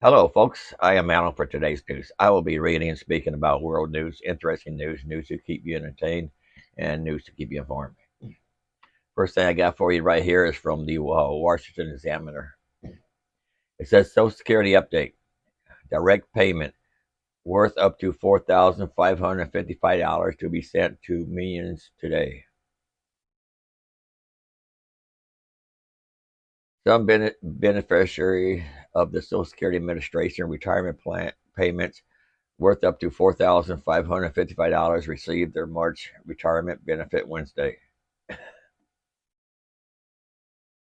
Hello, folks. I am Alan for today's news. I will be reading and speaking about world news, interesting news, news to keep you entertained, and news to keep you informed. First thing I got for you right here is from the Washington Examiner. It says Social Security update: direct payment worth up to $4,555 to be sent to millions today. Some beneficiary of the Social Security Administration retirement plan payments worth up to $4,555 received their March retirement benefit Wednesday.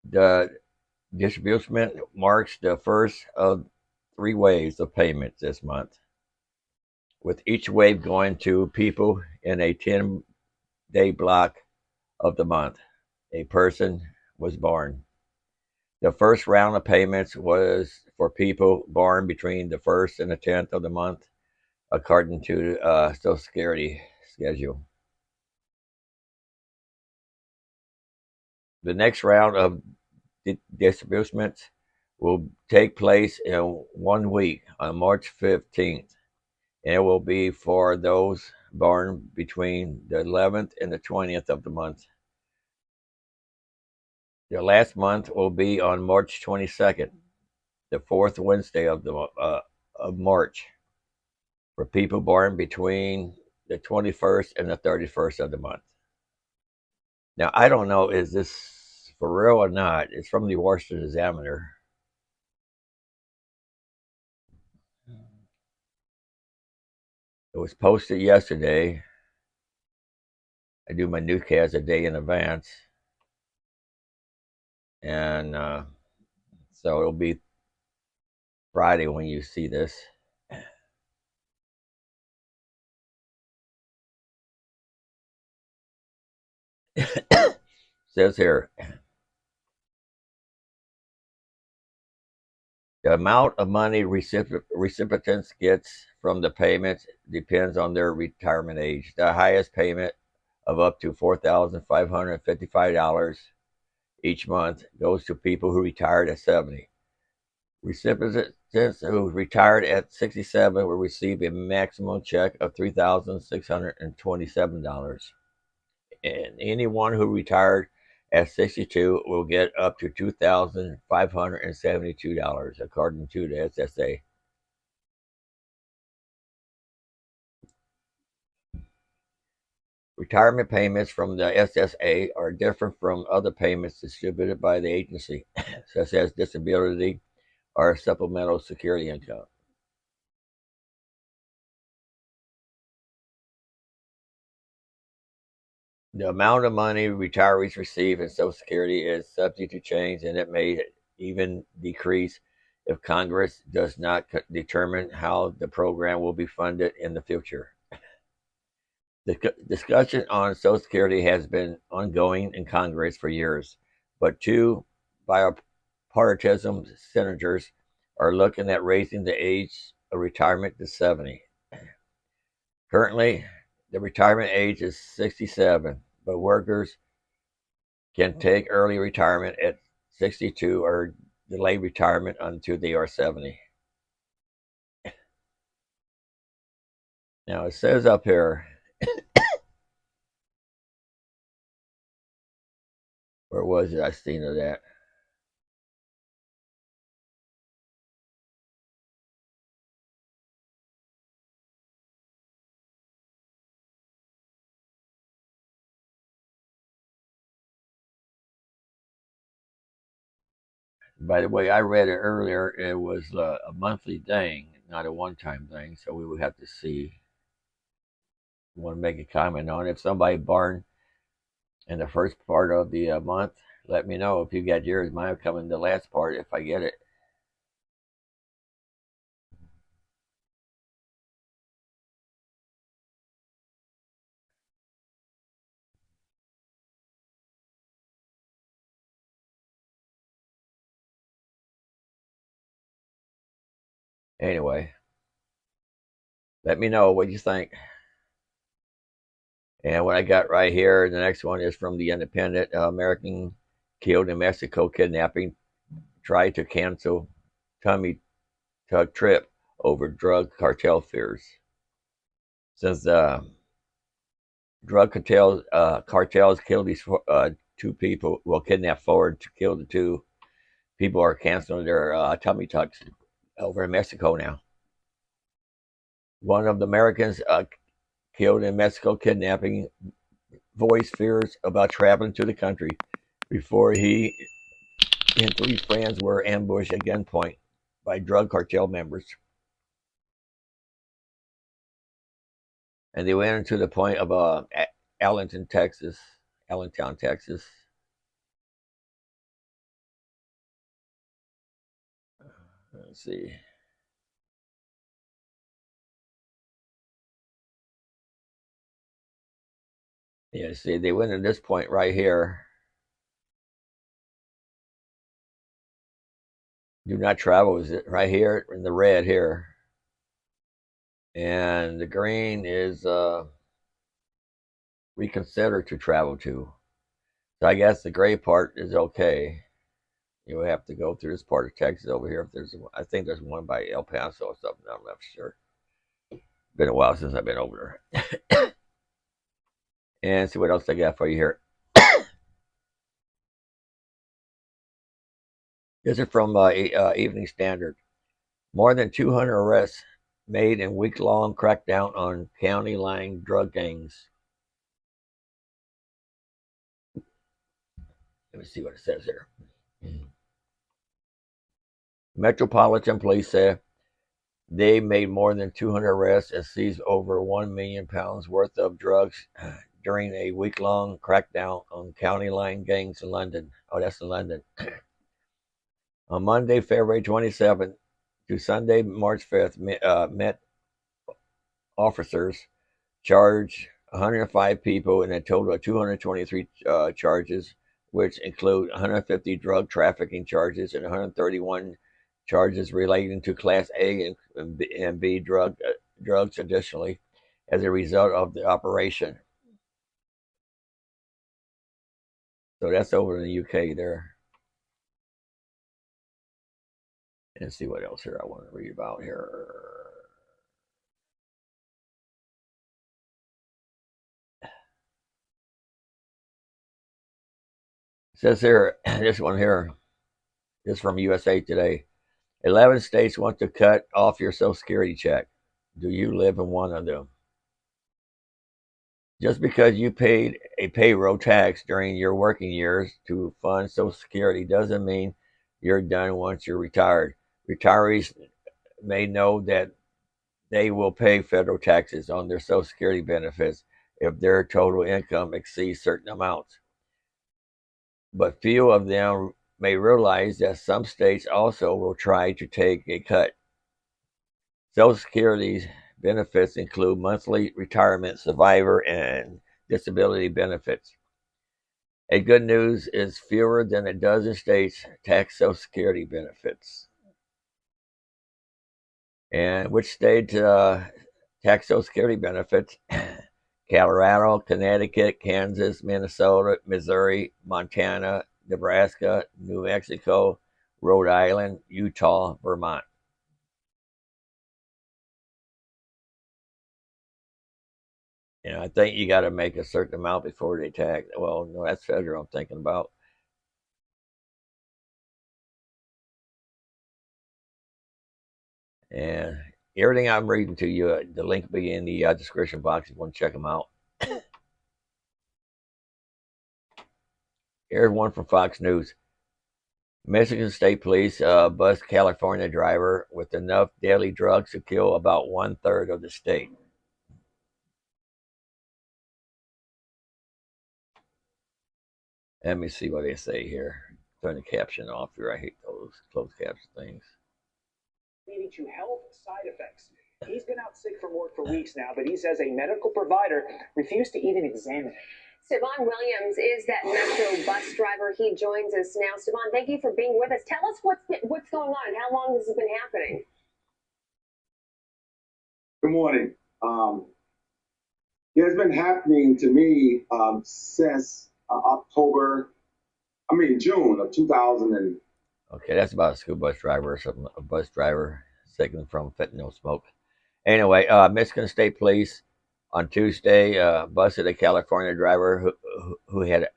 The distribution marks the first of three waves of payments this month, with each wave going to people in a 10-day block of the month a person was born. The first round of payments was for people born between the 1st and the 10th of the month, according to the Social Security schedule. The next round of distributions will take place in 1 week on March 15th, and it will be for those born between the 11th and the 20th of the month. The last month will be on March 22nd, the fourth Wednesday of March, for people born between the 21st and the 31st of the month. Now, I don't know, is this for real or not? It's from the Washington Examiner. It was posted yesterday. I do my newscast a day in advance, and so it'll be Friday when you see this. Says here, the amount of money recipients gets from the payment depends on their retirement age. The highest payment of up to $4,555 each month goes to people who retired at 70. Recipients who retired at 67 will receive a maximum check of $3,627. And anyone who retired at 62 will get up to $2,572, according to the SSA. Retirement payments from the SSA are different from other payments distributed by the agency, such as disability or supplemental security income. The amount of money retirees receive in Social Security is subject to change, and it may even decrease if Congress does not determine how the program will be funded in the future. The discussion on Social Security has been ongoing in Congress for years, but two bipartisan senators are looking at raising the age of retirement to 70. Currently, the retirement age is 67, but workers can take early retirement at 62 or delay retirement until they are 70. Now, it says up here, where was it? I seen it at. By the way, I read it earlier. It was a monthly thing, not a one-time thing. So we would have to see. Want to make a comment on it. If somebody born in the first part of the month, let me know. If you got yours, mine will come in the last part if I get it. Anyway, let me know what you think. And what I got right here, the next one is from the Independent. American killed in Mexico kidnapping tried to cancel tummy trip over drug cartel fears. Since drug cartels killed these two people, well, kidnapped forward to kill the two people, are canceling their tummy tucks over in Mexico now. One of the Americans killed in Mexico kidnapping voiced fears about traveling to the country before he and three friends were ambushed at gunpoint by drug cartel members. And they went into the point of Allentown, Texas. Let's see. Yeah, see, they went to this point right here. Do not travel is it right here in the red here. And the green is reconsider to travel to. So I guess the gray part is okay. You have to go through this part of Texas over here. If there's, I think there's one by El Paso or something. I'm not sure. Been a while since I've been over there. And see what else I got for you here. This is from Evening Standard. More than 200 arrests made in week-long crackdown on county line drug gangs. Let me see what it says here. Metropolitan Police said they made more than 200 arrests and seized over £1 million worth of drugs during a week-long crackdown on county line gangs in London. Oh, that's in London. On Monday, February 27th to Sunday, March 5th, Met officers charged 105 people in a total of 223 charges, which include 150 drug trafficking charges and 131 charges relating to Class A and B drugs additionally as a result of the operation. So that's over in the UK there. And see what else here I want to read about here. It says here, this one here, this is from USA Today. 11 states want to cut off your Social Security check. Do you live in one of them? Just because you paid a payroll tax during your working years to fund Social Security doesn't mean you're done once you're retired. Retirees may know that they will pay federal taxes on their Social Security benefits if their total income exceeds certain amounts. But few of them may realize that some states also will try to take a cut. Social Security benefits include monthly retirement, survivor, and disability benefits. A good news is fewer than a dozen states tax Social Security benefits. And which state tax Social Security benefits? Colorado, Connecticut, Kansas, Minnesota, Missouri, Montana, Nebraska, New Mexico, Rhode Island, Utah, Vermont. I think you got to make a certain amount before they tax. Well, no, that's federal I'm thinking about. And everything I'm reading to you, the link will be in the description box if you want to check them out. Here's one from Fox News. Michigan State Police bust California driver with enough deadly drugs to kill about 1/3 of the state. Let me see what they say here. Turn the caption off here. I hate those closed caption things. Leading to health side effects. He's been out sick from work for weeks now, but he says a medical provider refused to even examine him. Stevan Williams is that Metro bus driver. He joins us now. Stevan, thank you for being with us. Tell us what's going on and how long this has been happening. Good morning. It's been happening to me since June of 2000. Okay, that's about a school bus driver or something. A bus driver sick from fentanyl smoke. Anyway, Michigan State Police on Tuesday busted a California driver who had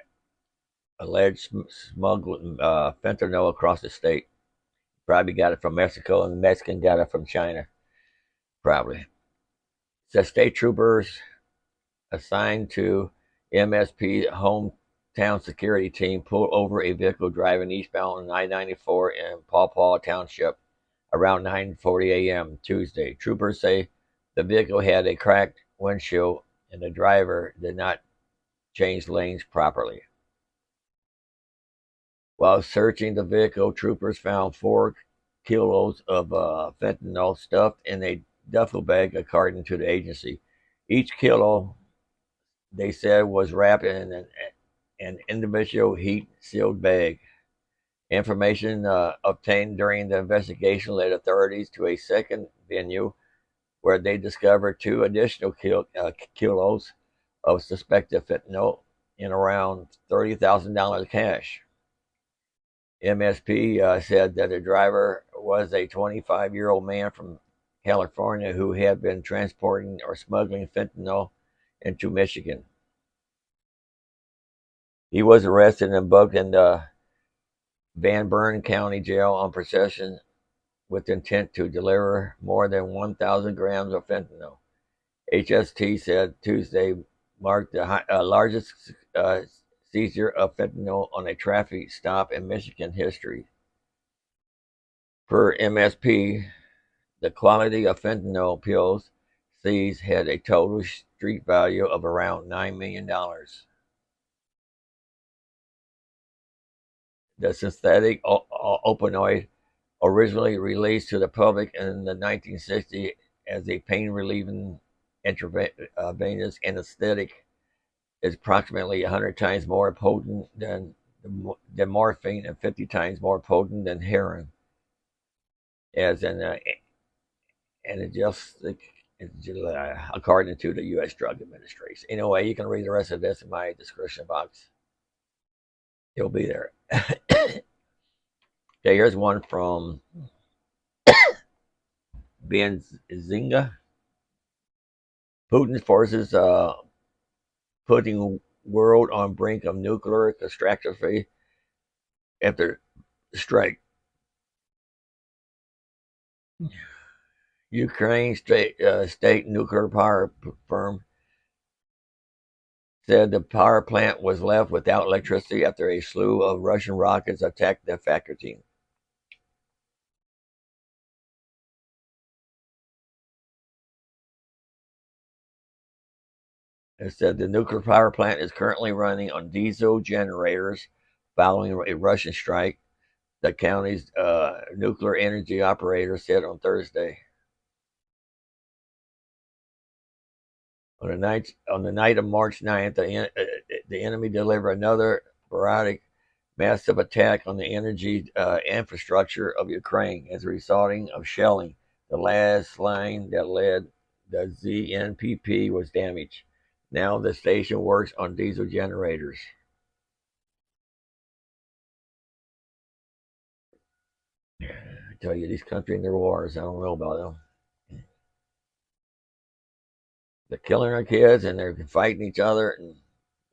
alleged smuggling fentanyl across the state. Probably got it from Mexico, and the Mexican got it from China. Probably. The state troopers assigned to MSP hometown security team pulled over a vehicle driving eastbound on I-94 in Paw Paw Township around 9:40 a.m. Tuesday. Troopers say the vehicle had a cracked windshield and the driver did not change lanes properly. While searching the vehicle, troopers found 4 kilos of fentanyl stuffed in a duffel bag, according to the agency. Each kilo, they said, was wrapped in an individual heat-sealed bag. Information obtained during the investigation led authorities to a second venue where they discovered 2 additional kilos of suspected fentanyl in around $30,000 cash. MSP said that the driver was a 25-year-old man from California who had been transporting or smuggling fentanyl into Michigan. He was arrested and booked in the Van Buren County Jail on possession with intent to deliver more than 1,000 grams of fentanyl. HST said Tuesday marked the largest seizure of fentanyl on a traffic stop in Michigan history. Per MSP, the quality of fentanyl pills seized had a total street value of around $9 million. The synthetic opioid, originally released to the public in the 1960s as a pain-relieving intravenous anesthetic, is approximately 100 times more potent than morphine and 50 times more potent than heroin. As an and it just according to the U.S. Drug Administration. Anyway, you can read the rest of this in my description box. It'll be there. Okay, here's one from Benzinga. Putin's forces putting world on brink of nuclear catastrophe after strike. Ukraine state nuclear power firm said the power plant was left without electricity after a slew of Russian rockets attacked the facility. It said the nuclear power plant is currently running on diesel generators following a Russian strike, the county's nuclear energy operator said on Thursday. On the night of March 9th, the enemy delivered another sporadic, massive attack on the energy infrastructure of Ukraine as a resulting of shelling. The last line that led the ZNPP was damaged. Now the station works on diesel generators. I tell you, these countries and their wars, I don't know about them. They're killing our kids and they're fighting each other and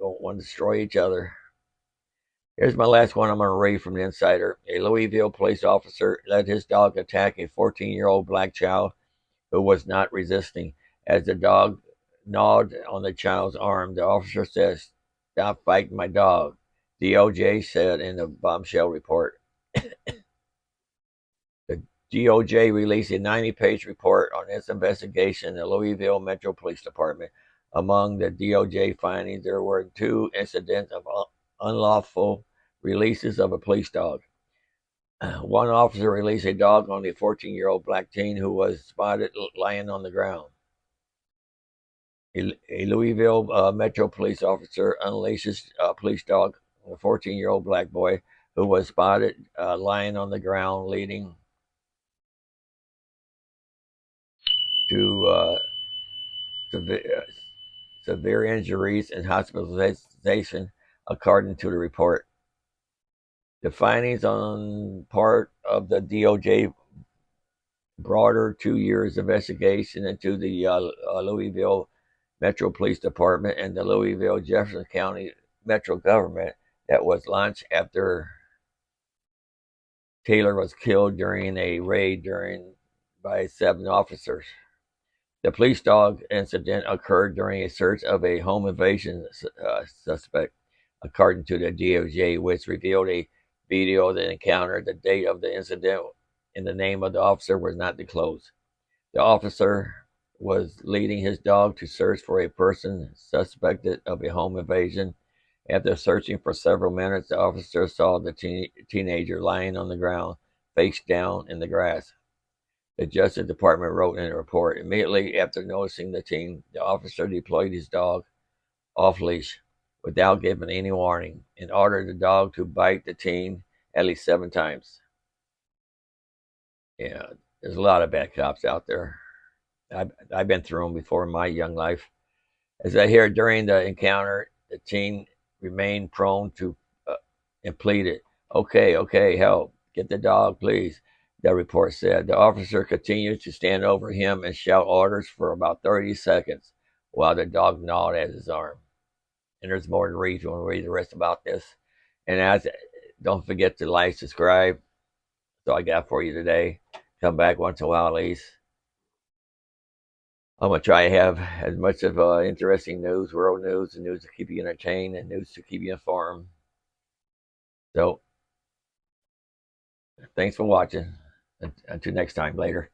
don't want to destroy each other. Here's my last one I'm going to read from the Insider. A Louisville police officer let his dog attack a 14-year-old black child who was not resisting. As the dog gnawed on the child's arm, the officer says, "Stop fighting my dog," DOJ said in a bombshell report. The DOJ released a 90-page report on its investigation in the Louisville Metro Police Department. Among the DOJ findings, there were 2 incidents of unlawful releases of a police dog. One officer released a dog on a 14-year-old black teen who was spotted lying on the ground. A Louisville Metro police officer unleashes a police dog on a 14-year-old black boy who was spotted lying on the ground, leading to severe injuries and hospitalization, according to the report. The findings on part of the DOJ broader 2 years investigation into the Louisville Metro Police Department and the Louisville Jefferson County Metro government that was launched after Taylor was killed during a raid by 7 officers. The police dog incident occurred during a search of a home invasion suspect, according to the DOJ, which revealed a video of the encounter. The date of the incident and the name of the officer was not disclosed. The officer was leading his dog to search for a person suspected of a home invasion. After searching for several minutes, the officer saw the teenager lying on the ground, face down in the grass. The Justice Department wrote in a report, immediately after noticing the teen, the officer deployed his dog off leash without giving any warning and ordered the dog to bite the teen at least 7 times. Yeah, there's a lot of bad cops out there. I've been through them before in my young life. As I hear during the encounter, the teen remained prone to and pleaded, okay, help, get the dog, please, the report said. The officer continued to stand over him and shout orders for about 30 seconds while the dog gnawed at his arm. And there's more to read. You want to read the rest about this. And don't forget to like, subscribe. That's all I got for you today. Come back once in a while at least. I'm going to try to have as much of interesting news, world news, and news to keep you entertained, and news to keep you informed. So, thanks for watching. Until next time, later.